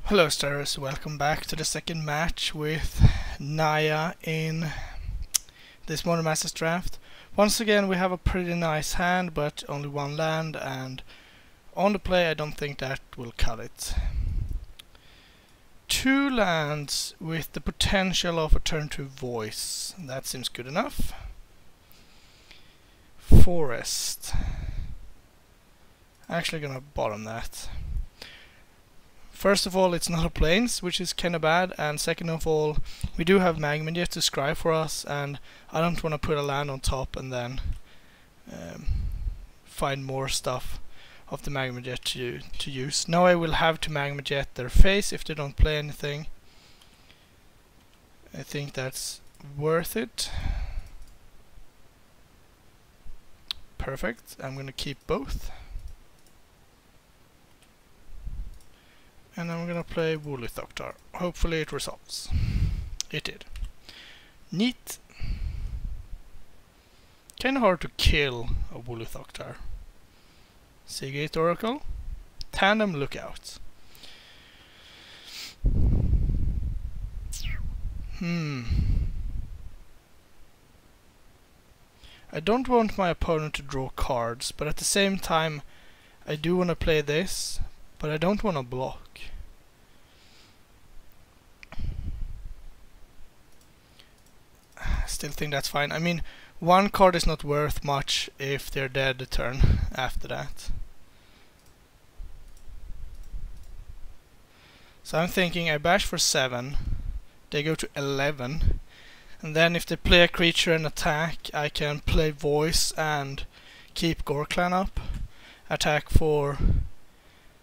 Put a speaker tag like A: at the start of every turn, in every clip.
A: Hello stars, welcome back to the second match with Naya in this Modern Masters draft. Once again we have a pretty nice hand, but only one land, and on the play I don't think that will cut it. Two lands with the potential of a turn 2 voice, that seems good enough. Forest. Actually gonna bottom that. First of all, it's not a plains, which is kinda bad, and second of all, we do have Magma Jet to scry for us, and I don't want to put a land on top and then find more stuff of the Magma Jet to use. Now I will have to Magma Jet their face if they don't play anything. I think that's worth it. Perfect, I'm gonna keep both. And I'm gonna play Woolly Thoktar. Hopefully it resolves. It did. Neat. Kinda hard to kill a Woolly Thoktar. Seagate Oracle. Tandem Lookout. I don't want my opponent to draw cards, but at the same time I do want to play this, but I don't want to block. Still think that's fine. I mean, one card is not worth much if they're dead a turn after that. So I'm thinking I bash for 7, they go to 11, and then if they play a creature and attack, I can play voice and keep Gorklan up. Attack for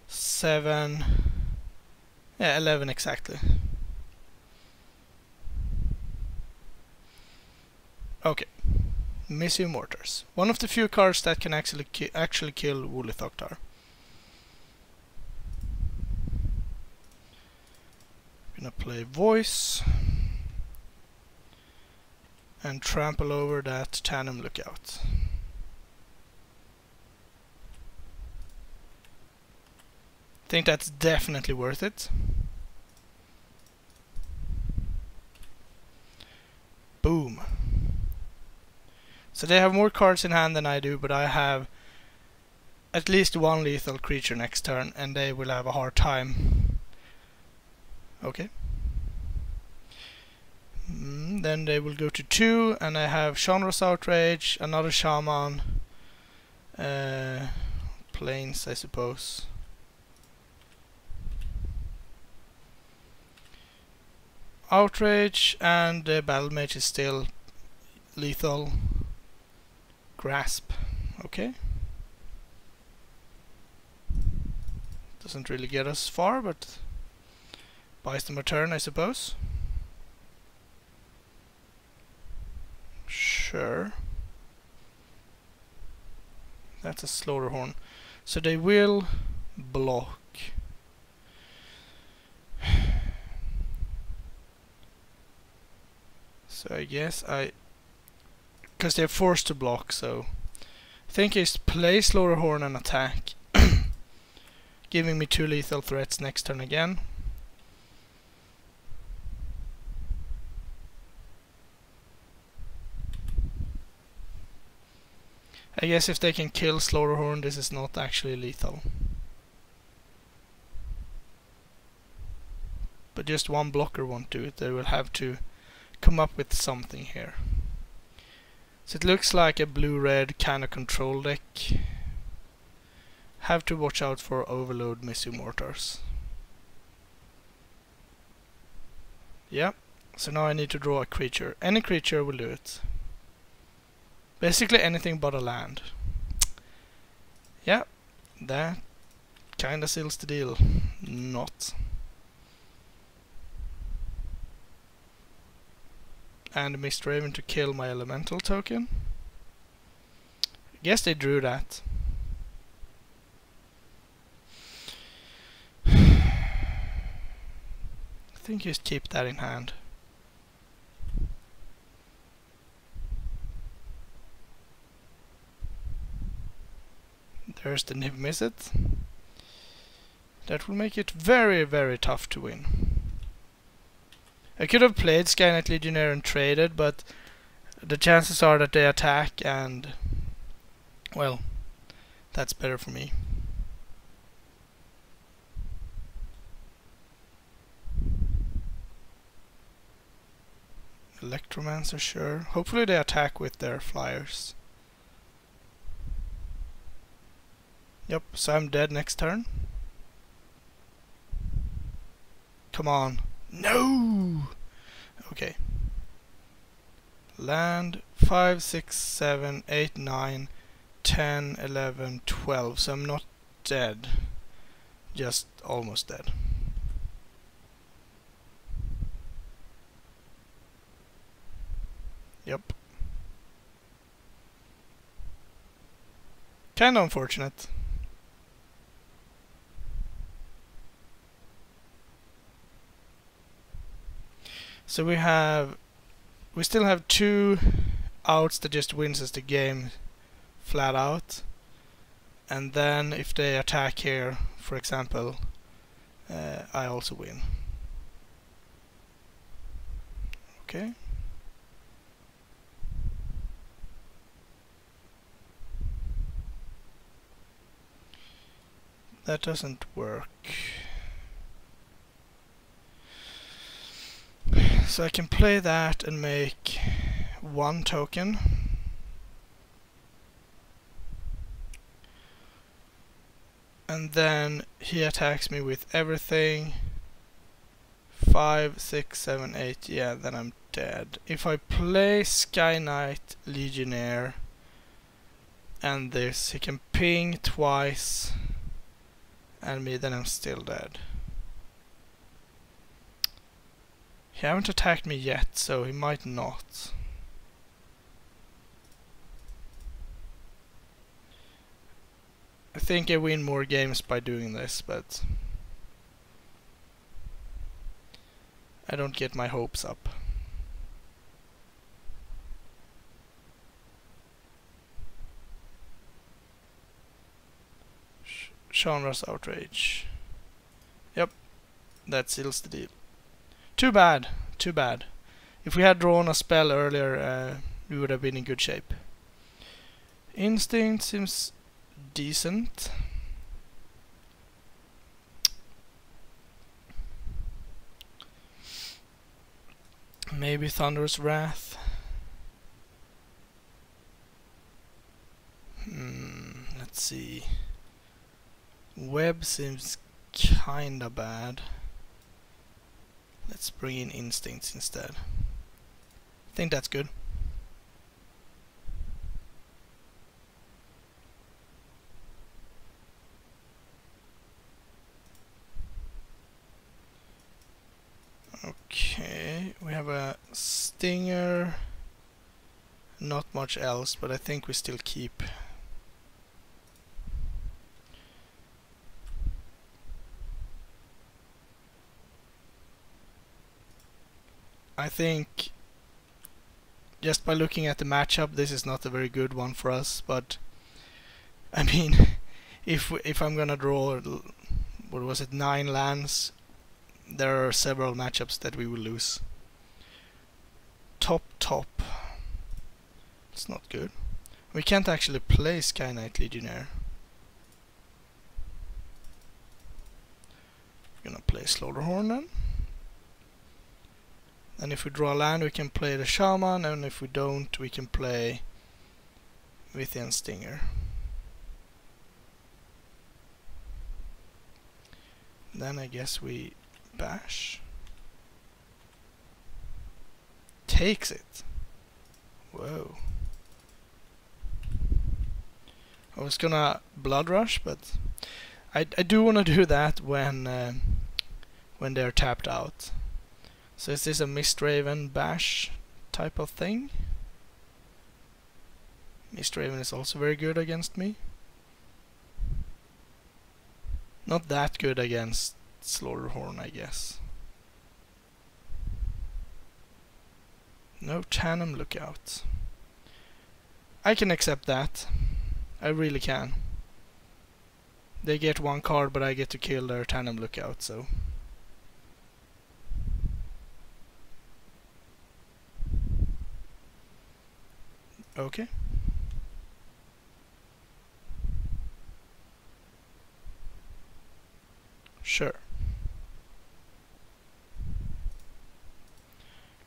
A: 7, yeah, 11 exactly. Okay, Missing Mortars. One of the few cards that can actually kill Woolly Thoktar. Gonna play Voice and trample over that Tandem Lookout. Think that's definitely worth it. Boom. So they have more cards in hand than I do, but I have at least one lethal creature next turn, and they will have a hard time. Okay. Then they will go to 2, and I have Shanra's Outrage, another Shaman, Plains, I suppose. Outrage, and the Battle Mage is still lethal. Grasp, okay. Doesn't really get us far, but buys them a turn, I suppose. Sure. That's a Slaughter Horn. So they will block. So I guess because they're forced to block, so I think it's play Slaughter Horn and attack, giving me 2 lethal threats next turn again. I guess if they can kill Slaughter Horn, this is not actually lethal. But just one blocker won't do it, they will have to come up with something here. So it looks like a blue-red kind of control deck. Have to watch out for Overload Missing Mortars. Yep, so now I need to draw a creature. Any creature will do it. Basically anything but a land. Yeah, that kinda seals the deal. Not. And Mist Raven to kill my elemental token. I guess they drew that. I think just keep that in hand. There's the Niv Mizzet. That will make it very, very tough to win. I could have played Skynet Legionnaire and traded, but the chances are that they attack and, well, that's better for me. Electromancer, sure. Hopefully they attack with their flyers. Yep, so I'm dead next turn. Come on. No! Okay. Land 5, 6, 7, 8, 9, 10, 11, 12. So I'm not dead. Just almost dead. Yep. Kinda unfortunate. So we still have 2 outs that just wins us the game flat out. And then if they attack here, for example, I also win. Okay. That doesn't work. So I can play that and make 1 token. And then he attacks me with everything. 5, 6, 7, 8. Yeah, then I'm dead. If I play Sky Knight Legionnaire and this, he can ping twice and me, then I'm still dead. He haven't attacked me yet, so he might not. I think I win more games by doing this, but I don't get my hopes up. Genre's Outrage. Yep, that seals the deal. Too bad, too bad. If we had drawn a spell earlier, we would have been in good shape. Instinct seems decent. Maybe Thunderous Wrath. Let's see. Web seems kinda bad. Let's bring in Instincts instead. I think that's good. Okay, we have a Stinger. Not much else, but I think we still keep. I think just by looking at the matchup, this is not a very good one for us, but I mean, if I'm gonna draw, what was it, 9 lands, there are several matchups that we will lose. Top. It's not good. We can't actually play Sky Knight Legionnaire. We're gonna play Slaughterhorn then. And if we draw a land, we can play the Shaman, and if we don't, we can play Within Stinger. Then I guess we bash. Takes it. Whoa. I was gonna Blood Rush, but I do want to do that when they're tapped out. So is this a Mistraven bash type of thing? Mistraven is also very good against me. Not that good against Slaughterhorn, I guess. No Tannum Lookout. I can accept that. I really can. They get one card, but I get to kill their Tandem Lookout, so... Okay. Sure.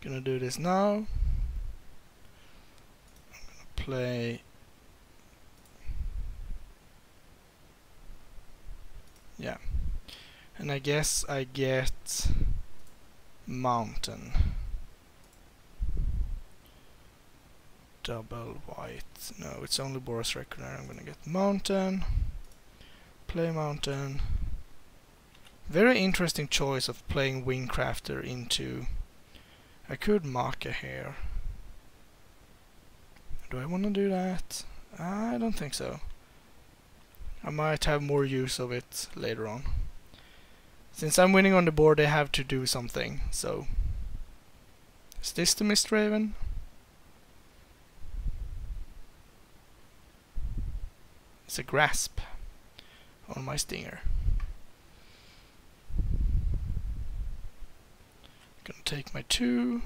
A: Gonna do this now. I'm gonna play... Yeah. And I guess I get... Mountain. Double white. No, it's only Boros Reckoner. I'm gonna get Mountain. Play Mountain. Very interesting choice of playing Wingcrafter into... I could Maka here. Do I want to do that? I don't think so. I might have more use of it later on. Since I'm winning on the board, they have to do something, so... Is this the Mistraven? It's a Grasp on my Stinger. Gonna take my 2.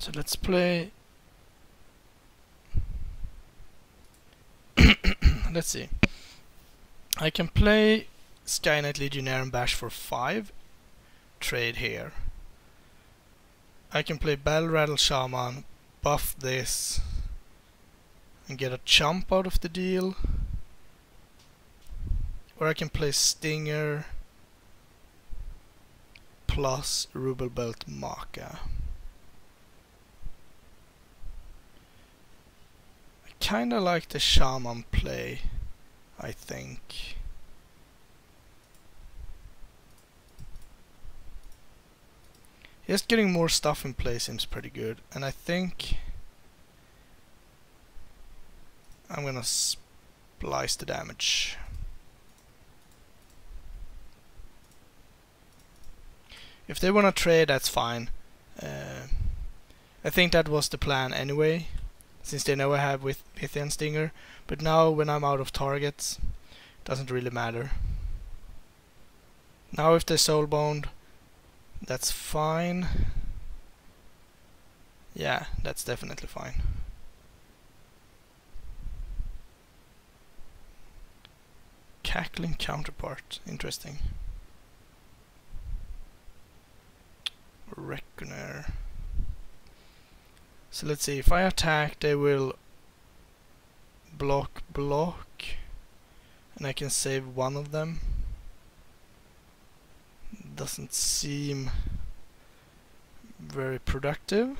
A: So let's play... Let's see. I can play Sky Knight Legionnaire and Bash for 5. Trade here. I can play Battle Rattle Shaman, buff this, and get a chump out of the deal. Or I can play Stinger plus Ruble Belt Maka. I kinda like the Shaman play, I think. Just getting more stuff in play seems pretty good, and I think I'm gonna splice the damage. If they wanna trade, that's fine. I think that was the plan anyway, since they know I have with Pythian Stinger. But now when I'm out of targets, it doesn't really matter. Now if they're soulbound, that's fine. Yeah, that's definitely fine. Cackling Counterpart, interesting. Reckoner. So let's see, if I attack they will block, and I can save one of them. Doesn't seem very productive.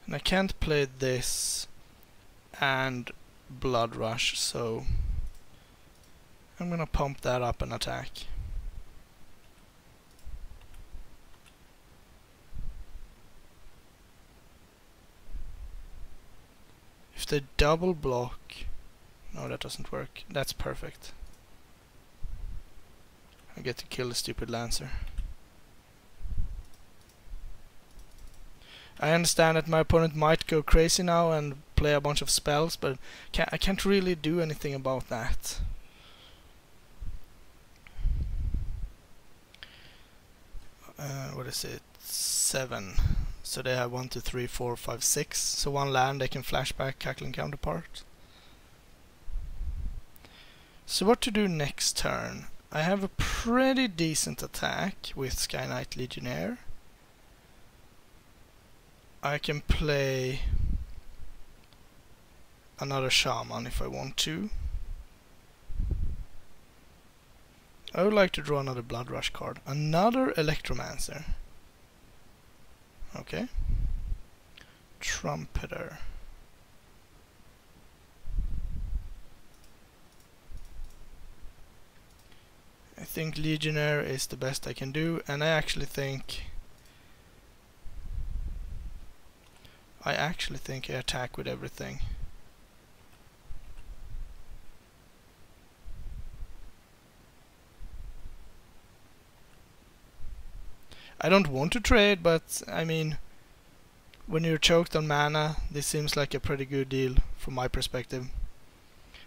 A: And I can't play this and Blood Rush, so I'm gonna pump that up and attack. If they double block... No, that doesn't work. That's perfect. I get to kill the stupid Lancer. I understand that my opponent might go crazy now and play a bunch of spells, but I can't really do anything about that. What is it? 7. So they have 1, 2, 3, 4, 5, 6. So one land they can flashback Cackling Counterpart. So what to do next turn? I have a pretty decent attack with Sky Knight Legionnaire. I can play another Shaman if I want to. I would like to draw another Blood Rush card. Another Electromancer. Okay. Trumpeter. I think Legionnaire is the best I can do, and I actually think I attack with everything. I don't want to trade, but I mean, when you're choked on mana, this seems like a pretty good deal from my perspective.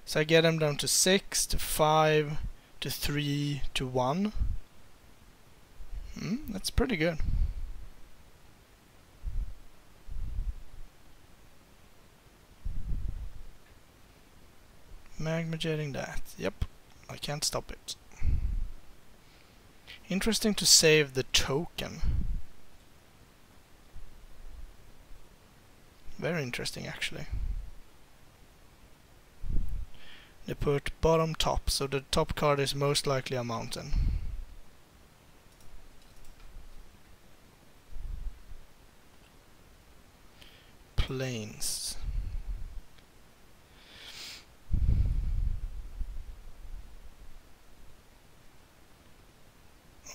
A: So I get them down to 6, to 5, to 3, to 1. That's pretty good. Magma jetting that. Yep, I can't stop it. Interesting to save the token. Very interesting, actually. They put bottom top, so the top card is most likely a mountain. Plains.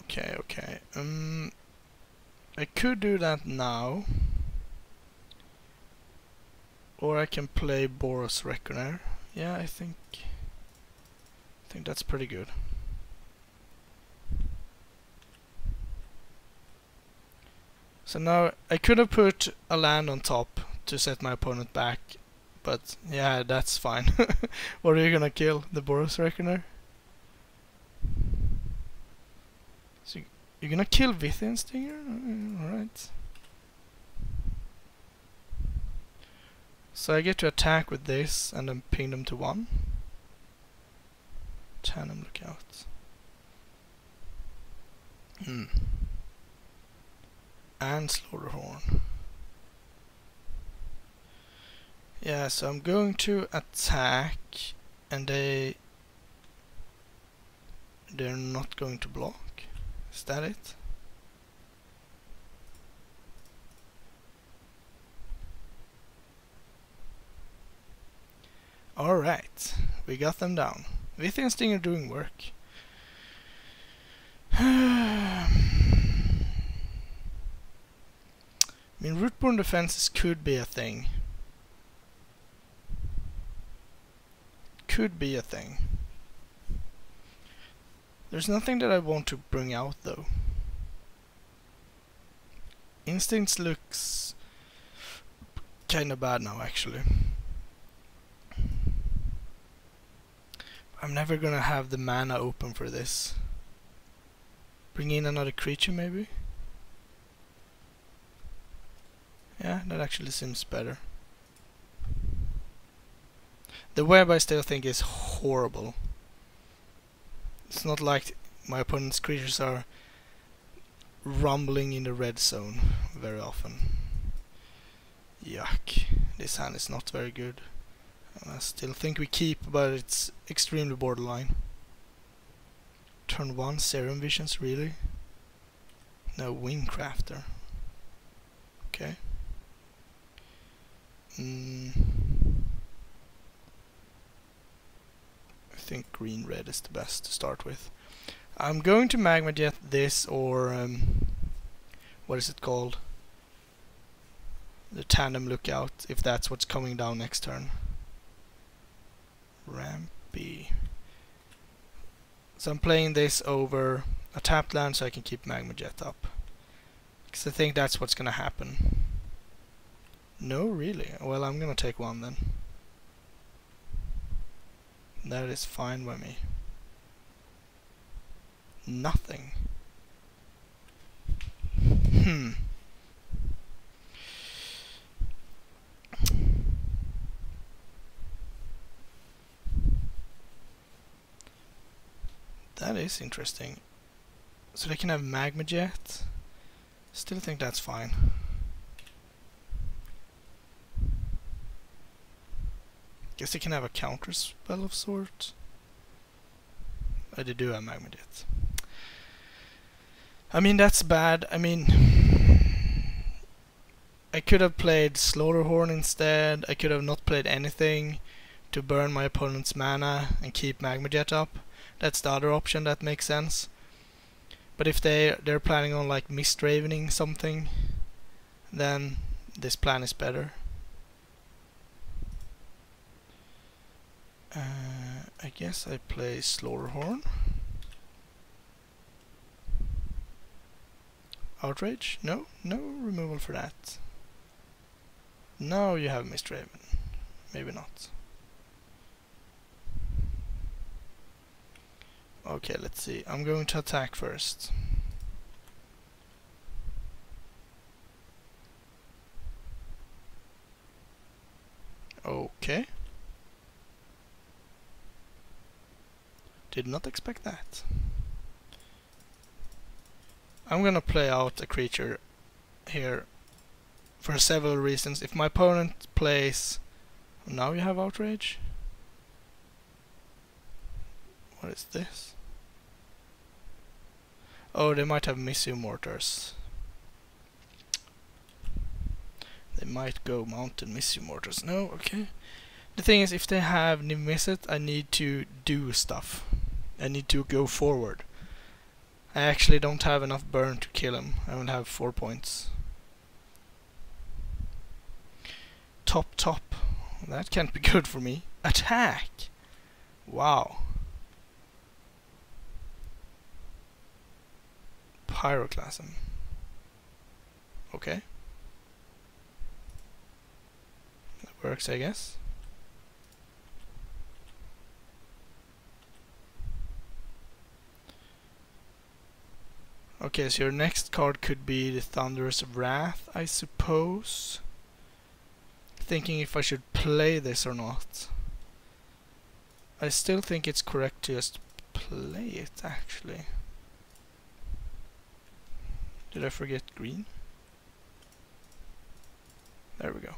A: Okay. I could do that now. Or I can play Boros Reckoner. Yeah, I think that's pretty good. So now I could have put a land on top to set my opponent back, but yeah, that's fine. What are you gonna kill? The Boros Reckoner? So you're gonna kill Vithian Stinger? Alright. So I get to attack with this and then ping them to 1. Tandem Lookout. And Slaughterhorn. Yeah, so I'm going to attack and they're not going to block. Is that it? Alright, we got them down. Vithian Stinger doing work. I mean, root-borne defenses could be a thing. Could be a thing. There's nothing that I want to bring out though. Instincts looks kinda bad now actually. I'm never gonna have the mana open for this. Bring in another creature maybe? Yeah, that actually seems better. The web I still think is horrible. It's not like my opponent's creatures are rumbling in the red zone very often. Yuck. This hand is not very good. I still think we keep, but it's extremely borderline. Turn 1 Serum Visions, really? No, Wingcrafter. Okay. I think green-red is the best to start with. I'm going to Magma Jet this or what is it called? The Tandem Lookout, if that's what's coming down next turn. Rampy. So I'm playing this over a tapped land so I can keep Magma Jet up. Because I think that's what's gonna happen. No, really? Well, I'm gonna take 1 then. That is fine by me. Nothing. That is interesting. So they can have Magma Jet. Still think that's fine. Guess they can have a counter spell of sorts. Oh, they do have Magma Jet. I mean, that's bad. I mean, I could have played Slaughterhorn instead. I could have not played anything to burn my opponent's mana and keep Magma Jet up. That's the other option that makes sense. But if they're planning on like Mist Ravening something, then this plan is better. I guess I play Slaughterhorn. Outrage? No? No removal for that. Now you have Mistraven. Maybe not. Okay, let's see. I'm going to attack first. Okay. Did not expect that. I'm gonna play out a creature here for several reasons. If my opponent plays... Now you have Outrage? What is this? Oh, they might have Missile Mortars. They might go Mountain Missile Mortars. No, okay. The thing is, if they have Niv-Mizzet, I need to do stuff. I need to go forward. I actually don't have enough burn to kill him. I only have 4 points. Top. That can't be good for me. Attack! Wow. Pyroclasm. Okay. That works, I guess. Okay, so your next card could be the Thunderous Wrath, I suppose. Thinking if I should play this or not. I still think it's correct to just play it, actually. Did I forget green? There we go.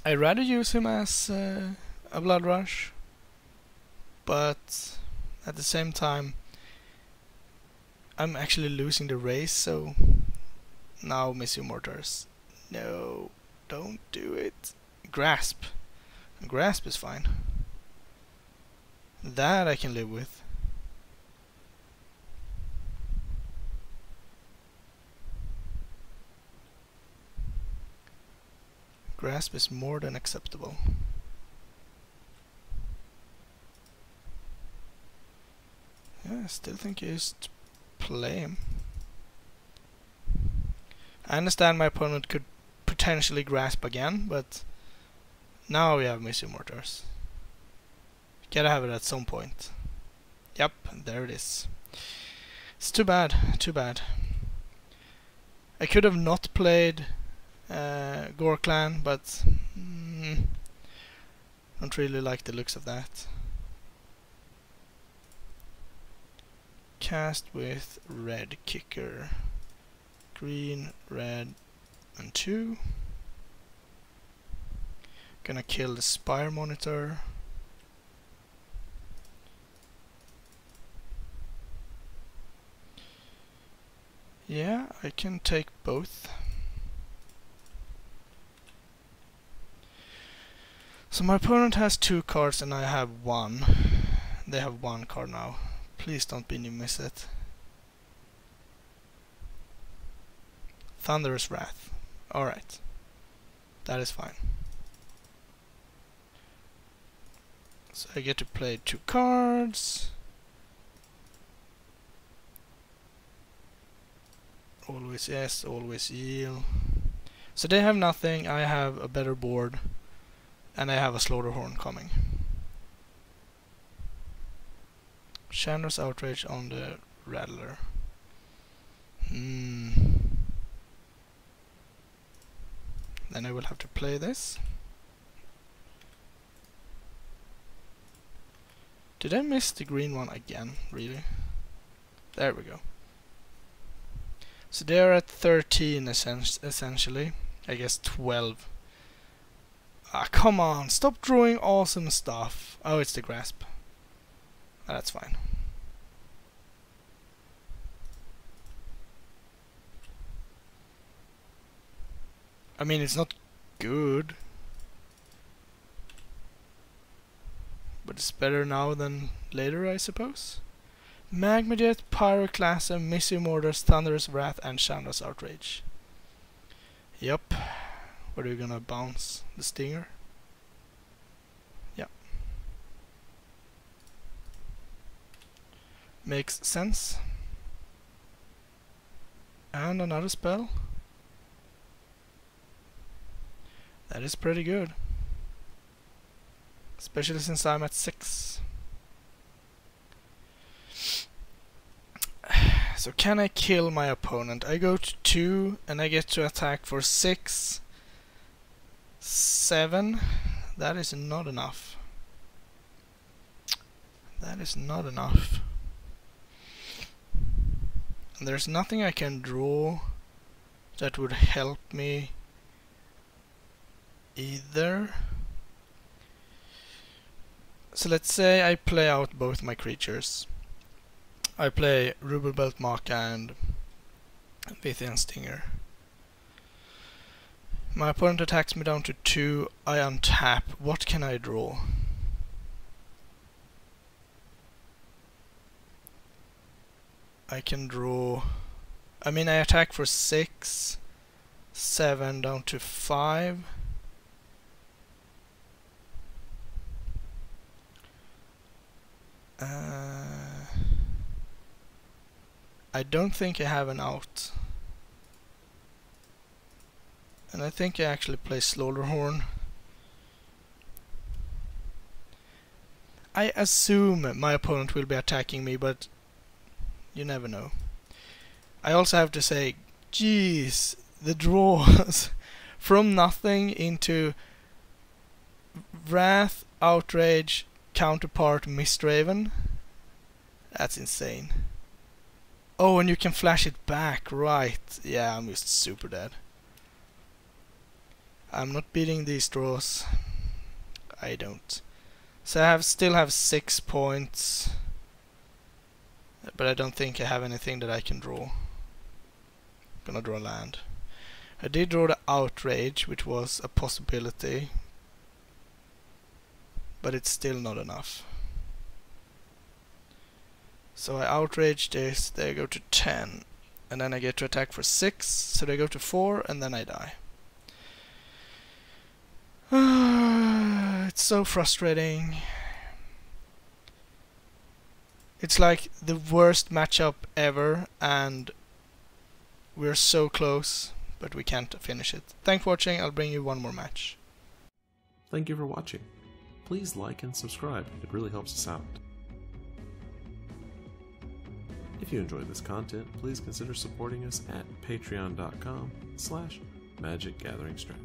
A: I'd rather use him as a Blood Rush, but at the same time I'm actually losing the race, so now Missile Mortars. No, don't do it. Grasp. Grasp is fine. That I can live with. Grasp is more than acceptable. Yeah, I still think you just play him. I understand my opponent could potentially grasp again, but now we have Missile Mortars. Gotta have it at some point. Yep, there it is. It's too bad, too bad. I could have not played Gore Clan, but don't really like the looks of that. Cast with red kicker. Green, red, and 2. Gonna kill the Spire Monitor. Yeah, I can take both. So my opponent has 2 cards and I have 1. They have 1 card now. Please don't be Niv-Mizzet. Thunderous Wrath. Alright. That is fine. So I get to play 2 cards. Always yes, always yield. So they have nothing, I have a better board. And I have a Slaughterhorn coming. Chandra's Outrage on the Rattler. Then I will have to play this. Did I miss the green one again? Really? There we go. So they're at 13 essentially. I guess 12. Ah, come on, stop drawing awesome stuff. Oh, it's the Grasp. That's fine. I mean, it's not good, but it's better now than later, I suppose. Magmajet, Pyroclasm, Missile Mortars, Thunderous Wrath, and Chandra's Outrage. Yep. What are you gonna bounce? The Stinger? Yeah. Makes sense. And another spell. That is pretty good. Especially since I'm at 6. So can I kill my opponent? I go to 2 and I get to attack for 6. 7. That is not enough. That is not enough. And there's nothing I can draw that would help me either. So let's say I play out both my creatures. I play Rubelbelt Maka and Vithian Stinger. My opponent attacks me down to 2, I untap. What can I draw? I can draw... I mean, I attack for 6, 7 down to 5. I don't think I have an out. And I think I actually play Slaughterhorn. I assume my opponent will be attacking me, but you never know. I also have to say, geez, the draws from nothing into Wrath, Outrage, Counterpart, Mistraven. That's insane. Oh, and you can flash it back, right. Yeah, I'm just super dead. I'm not beating these draws. I don't. So I still have 6 points. But I don't think I have anything that I can draw. Gonna draw land. I did draw the Outrage, which was a possibility. But it's still not enough. So I outrage this, they go to 10. And then I get to attack for 6, so they go to 4, and then I die. It's so frustrating. It's like the worst matchup ever, and we're so close, but we can't finish it. Thanks for watching, I'll bring you one more match.
B: Thank you for watching. Please like and subscribe, it really helps us out. If you enjoyed this content, please consider supporting us at patreon.com/magicgatheringstrategy.